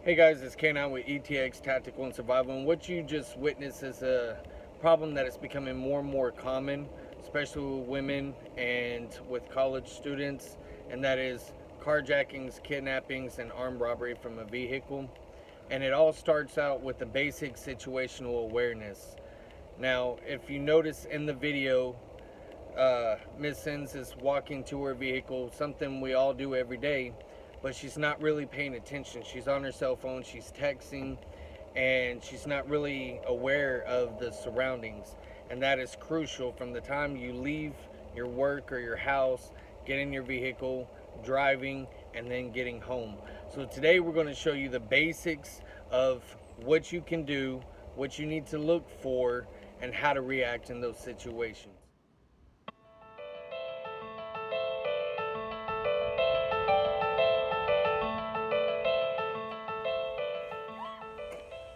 Hey guys, it's K9 with ETX Tactical and Survival, and what you just witnessed is a problem that is becoming more and more common, especially with women and with college students, and that is carjackings, kidnappings, and armed robbery from a vehicle. And it all starts out with the basic situational awareness. Now, if you notice in the video, Miss Sins is walking to her vehicle, something we all do every day, but she's not really paying attention. She's on her cell phone, she's texting, and she's not really aware of the surroundings. And that is crucial from the time you leave your work or your house, get in your vehicle, driving, and then getting home. So today we're going to show you the basics of what you can do, what you need to look for, and how to react in those situations.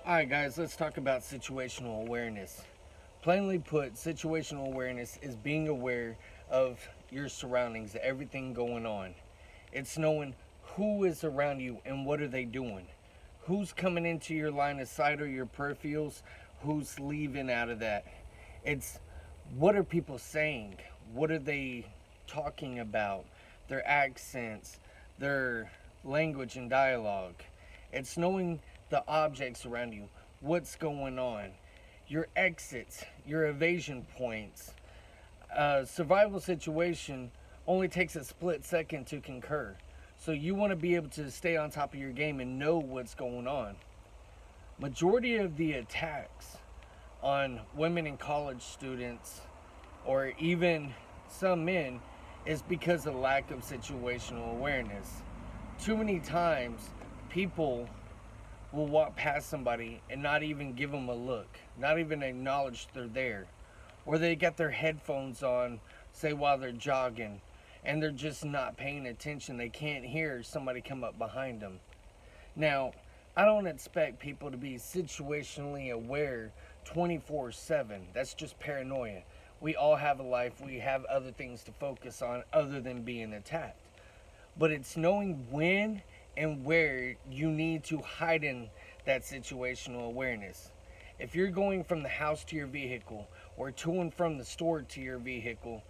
Alright guys, let's talk about situational awareness. Plainly put, situational awareness is being aware of your surroundings, everything going on. It's knowing who is around you and what are they doing. Who's coming into your line of sight or your peripherals, who's leaving out of that. It's what are people saying, what are they talking about, their accents, their language and dialogue. It's knowing the objects around you, what's going on, your exits, your evasion points. A survival situation only takes a split second to concur. So you want to be able to stay on top of your game and know what's going on. Majority of the attacks on women and college students, or even some men, is because of lack of situational awareness. Too many times people will walk past somebody and not even give them a look, not even acknowledge they're there. Or they got their headphones on, say while they're jogging, and they're just not paying attention. They can't hear somebody come up behind them. Now, I don't expect people to be situationally aware 24/7. That's just paranoia. We all have a life, we have other things to focus on other than being attacked. But it's knowing when and where you need to heighten that situational awareness. If you're going from the house to your vehicle or to and from the store to your vehicle,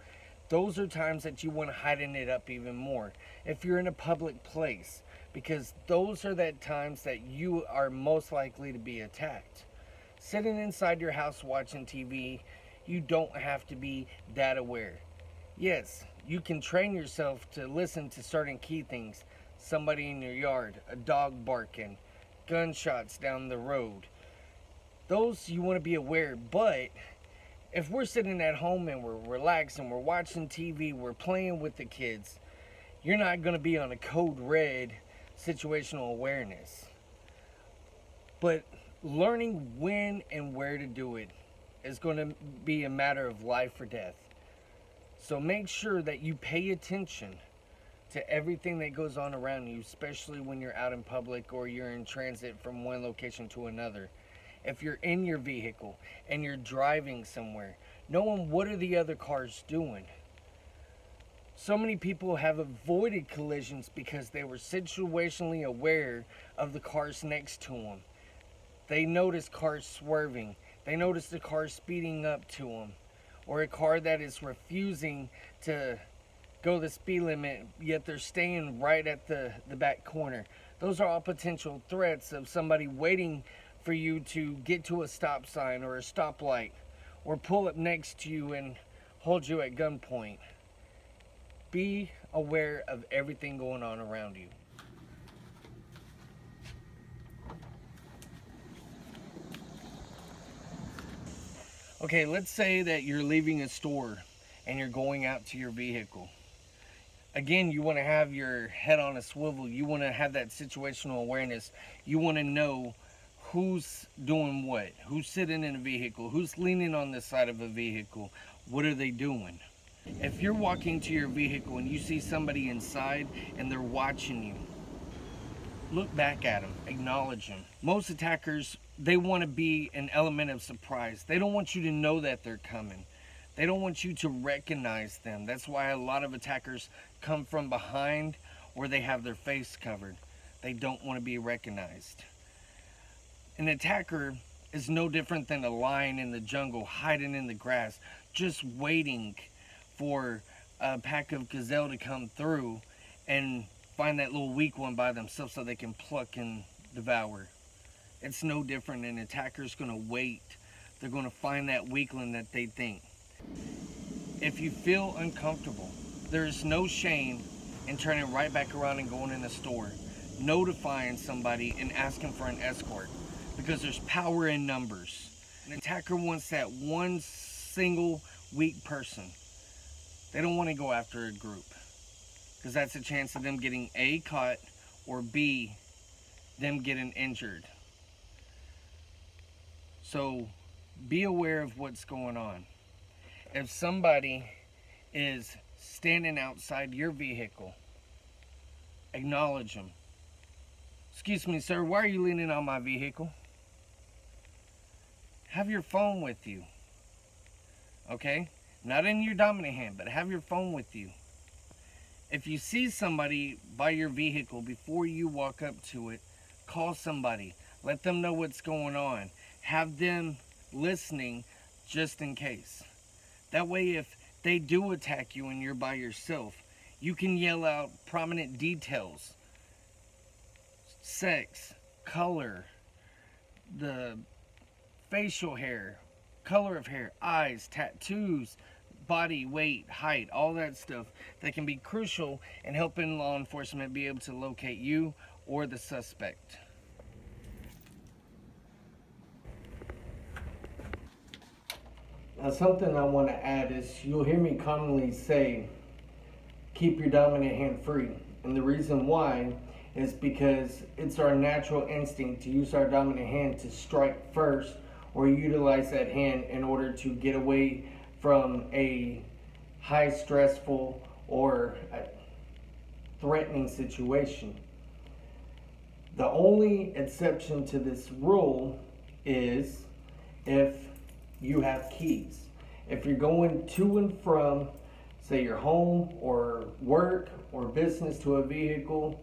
those are times that you want to heighten it up even more. If you're in a public place, because those are the times that you are most likely to be attacked. Sitting inside your house watching TV, you don't have to be that aware. Yes, you can train yourself to listen to certain key things. Somebody in your yard, a dog barking, gunshots down the road. Those you want to be aware, but if we're sitting at home and we're relaxing, we're watching TV, we're playing with the kids, you're not going to be on a code red situational awareness. But learning when and where to do it is going to be a matter of life or death. So make sure that you pay attention to everything that goes on around you, especially when you're out in public or you're in transit from one location to another. If you're in your vehicle and you're driving somewhere, knowing what are the other cars doing. So many people have avoided collisions because they were situationally aware of the cars next to them. They notice cars swerving. They notice the car speeding up to them. Or a car that is refusing to go the speed limit, yet they're staying right at the back corner. Those are all potential threats of somebody waiting for you to get to a stop sign or a stoplight, or pull up next to you and hold you at gunpoint. Be aware of everything going on around you. Okay, let's say that you're leaving a store and you're going out to your vehicle. Again, you want to have your head on a swivel. You want to have that situational awareness. You want to know who's doing what, who's sitting in a vehicle, who's leaning on the side of a vehicle, what are they doing. If you're walking to your vehicle and you see somebody inside and they're watching you, look back at them, acknowledge them. Most attackers, they want to be an element of surprise. They don't want you to know that they're coming. They don't want you to recognize them. That's why a lot of attackers come from behind or they have their face covered. They don't want to be recognized. An attacker is no different than a lion in the jungle hiding in the grass, just waiting for a pack of gazelle to come through and find that little weak one by themselves so they can pluck and devour. It's no different. An attacker's going to wait. They're going to find that weakling that they think. If you feel uncomfortable, there's no shame in turning right back around and going in the store, notifying somebody and asking for an escort, because there's power in numbers. An attacker wants that one single weak person. They don't want to go after a group, because that's a chance of them getting A, caught, or B, them getting injured. So be aware of what's going on. If somebody is standing outside your vehicle, acknowledge them. Excuse me, sir, why are you leaning on my vehicle? Have your phone with you. Okay? Not in your dominant hand, but have your phone with you. If you see somebody by your vehicle, before you walk up to it, call somebody. Let them know what's going on. Have them listening just in case. That way, if they do attack you and you're by yourself, you can yell out prominent details. Sex, color, the facial hair, color of hair, eyes, tattoos, body, weight, height, all that stuff that can be crucial in helping law enforcement be able to locate you or the suspect. Now, something I want to add is you'll hear me commonly say, keep your dominant hand free. And the reason why is because it's our natural instinct to use our dominant hand to strike first, or utilize that hand in order to get away from a high stressful or threatening situation. The only exception to this rule is if you have keys. If you're going to and from, say, your home or work or business to a vehicle,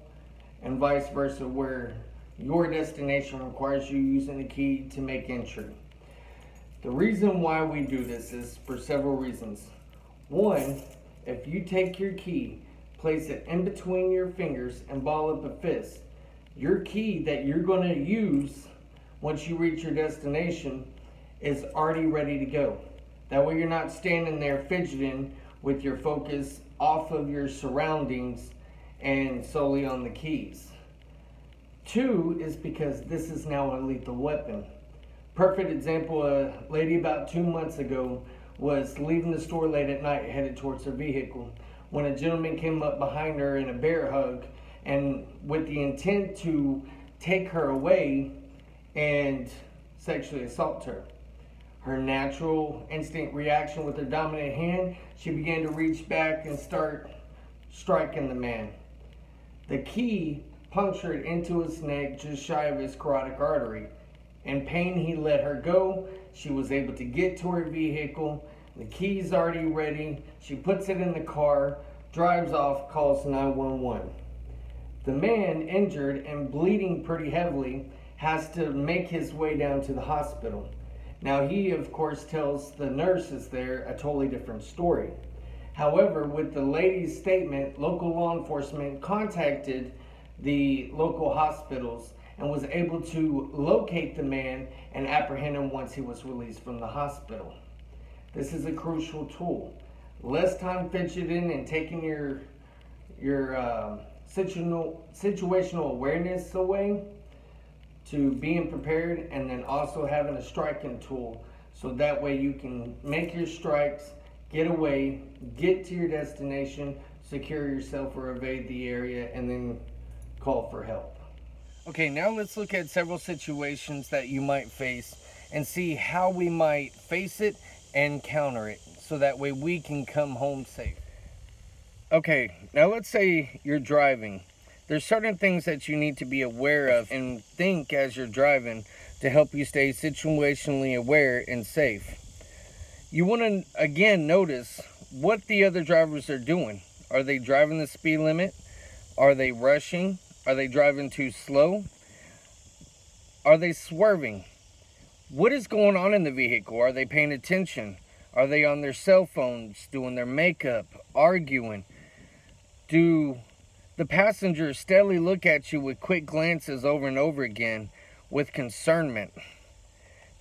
and vice versa, where your destination requires you using a key to make entry. The reason why we do this is for several reasons. One, if you take your key, place it in between your fingers and ball up a fist, your key that you're going to use once you reach your destination is already ready to go. That way you're not standing there fidgeting with your focus off of your surroundings and solely on the keys. Two is because this is now a lethal weapon. Perfect example, a lady about 2 months ago was leaving the store late at night headed towards her vehicle when a gentleman came up behind her in a bear hug, and with the intent to take her away and sexually assault her. Her natural instinct reaction with her dominant hand, she began to reach back and start striking the man. The key punctured into his neck just shy of his carotid artery. In pain, he let her go. She was able to get to her vehicle. The key's already ready. She puts it in the car, drives off, calls 911. The man, injured and bleeding pretty heavily, has to make his way down to the hospital. Now, he, of course, tells the nurses there a totally different story. However, with the lady's statement, local law enforcement contacted the local hospitals and was able to locate the man and apprehend him once he was released from the hospital. This is a crucial tool. Less time fidgeting and taking your situational awareness away to being prepared, and then also having a striking tool so that way you can make your strikes, get away, get to your destination, secure yourself or evade the area, and then call for help. Okay, now let's look at several situations that you might face and see how we might face it and counter it so that way we can come home safe. Okay, now let's say you're driving. There's certain things that you need to be aware of and think as you're driving to help you stay situationally aware and safe. You want to, again, notice what the other drivers are doing. Are they driving the speed limit? Are they rushing? Are they driving too slow? Are they swerving? What is going on in the vehicle? Are they paying attention? Are they on their cell phones, doing their makeup, arguing? Do the passengers steadily look at you with quick glances over and over again with concernment?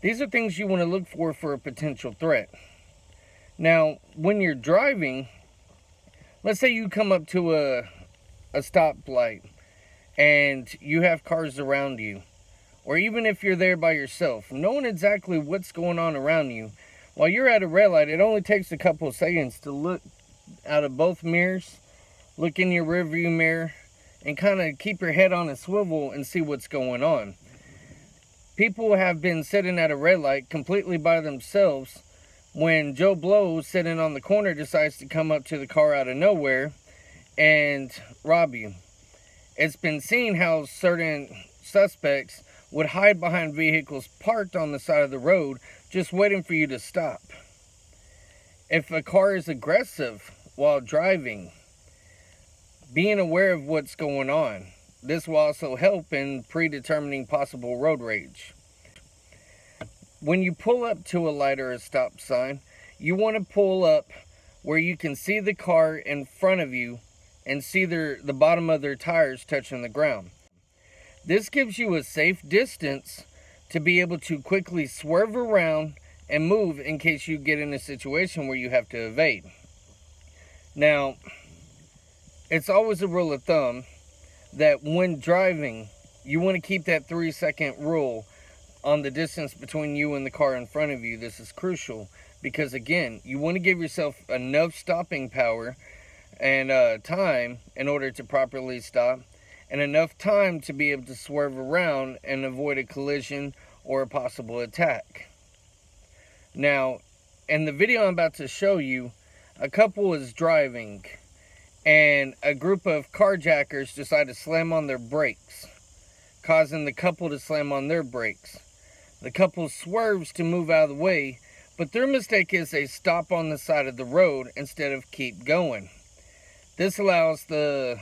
These are things you want to look for a potential threat. Now, when you're driving, let's say you come up to a stoplight and you have cars around you, or even if you're there by yourself, knowing exactly what's going on around you. While you're at a red light, it only takes a couple of seconds to look out of both mirrors, look in your rearview mirror, and kind of keep your head on a swivel and see what's going on. People have been sitting at a red light completely by themselves when Joe Blow sitting on the corner decides to come up to the car out of nowhere and rob you. It's been seen how certain suspects would hide behind vehicles parked on the side of the road just waiting for you to stop. If a car is aggressive while driving, being aware of what's going on. This will also help in predetermining possible road rage. When you pull up to a light or a stop sign, you want to pull up where you can see the car in front of you and see the bottom of their tires touching the ground. This gives you a safe distance to be able to quickly swerve around and move in case you get in a situation where you have to evade. Now, it's always a rule of thumb that when driving, you want to keep that 3-second rule on the distance between you and the car in front of you. This is crucial because, again, you want to give yourself enough stopping power and time in order to properly stop, and enough time to be able to swerve around and avoid a collision or a possible attack. Now, in the video I'm about to show you, a couple is driving and a group of carjackers decide to slam on their brakes, causing the couple to slam on their brakes. The couple swerves to move out of the way, but their mistake is they stop on the side of the road instead of keep going. This allows the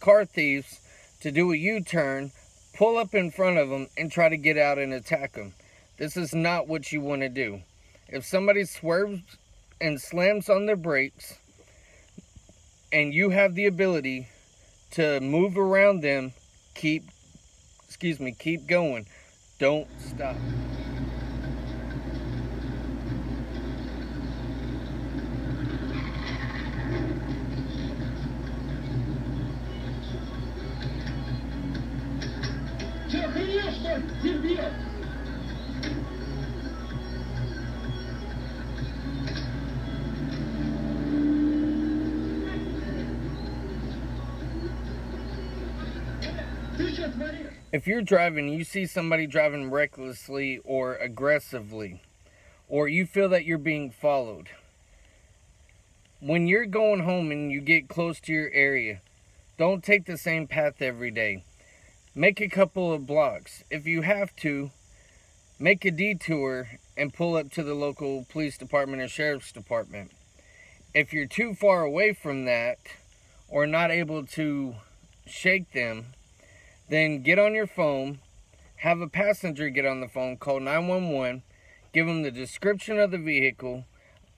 car thieves to do a U-turn, pull up in front of them, and try to get out and attack them. This is not what you want to do. If somebody swerves and slams on their brakes, and you have the ability to move around them, keep going. Don't stop. If you're driving and you see somebody driving recklessly or aggressively, or you feel that you're being followed, when you're going home and you get close to your area, don't take the same path every day. Make a couple of blocks. If you have to, make a detour and pull up to the local police department or sheriff's department. If you're too far away from that or not able to shake them, then get on your phone, have a passenger get on the phone, call 911, give them the description of the vehicle,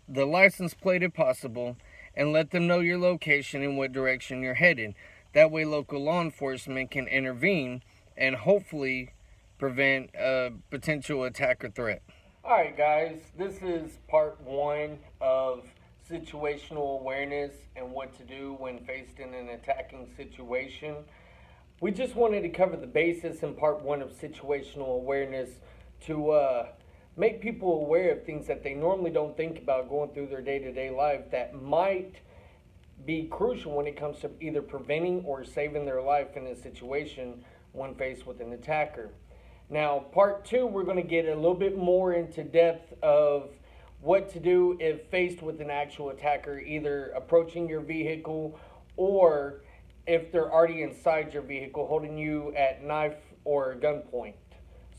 the license plate if possible, and let them know your location and what direction you're headed. That way local law enforcement can intervene and hopefully prevent a potential attack or threat. Alright guys, this is part 1 of situational awareness and what to do when faced in an attacking situation. We just wanted to cover the basis in part 1 of situational awareness to make people aware of things that they normally don't think about going through their day-to-day life that might be crucial when it comes to either preventing or saving their life in a situation when faced with an attacker. Now, part 2, we're going to get a little bit more into depth of what to do if faced with an actual attacker, either approaching your vehicle or if they're already inside your vehicle holding you at knife or gunpoint.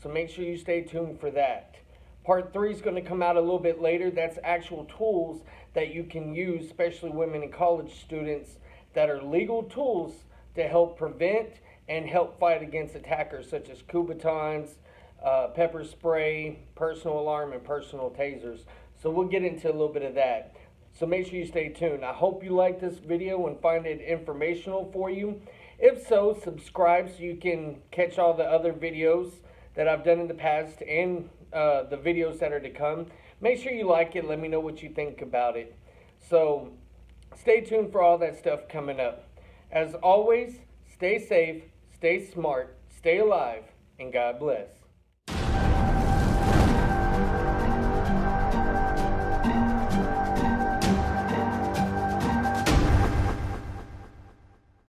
So make sure you stay tuned for that. Part 3 is going to come out a little bit later. That's actual tools that you can use, especially women and college students, that are legal tools to help prevent and help fight against attackers such as Kubotans, pepper spray, personal alarm, and personal tasers. So we'll get into a little bit of that. So make sure you stay tuned. I hope you like this video and find it informational for you. If so, subscribe so you can catch all the other videos that I've done in the past and the videos that are to come. Make sure you like it. Let me know what you think about it. So stay tuned for all that stuff coming up. As always, stay safe, stay smart, stay alive, and God bless.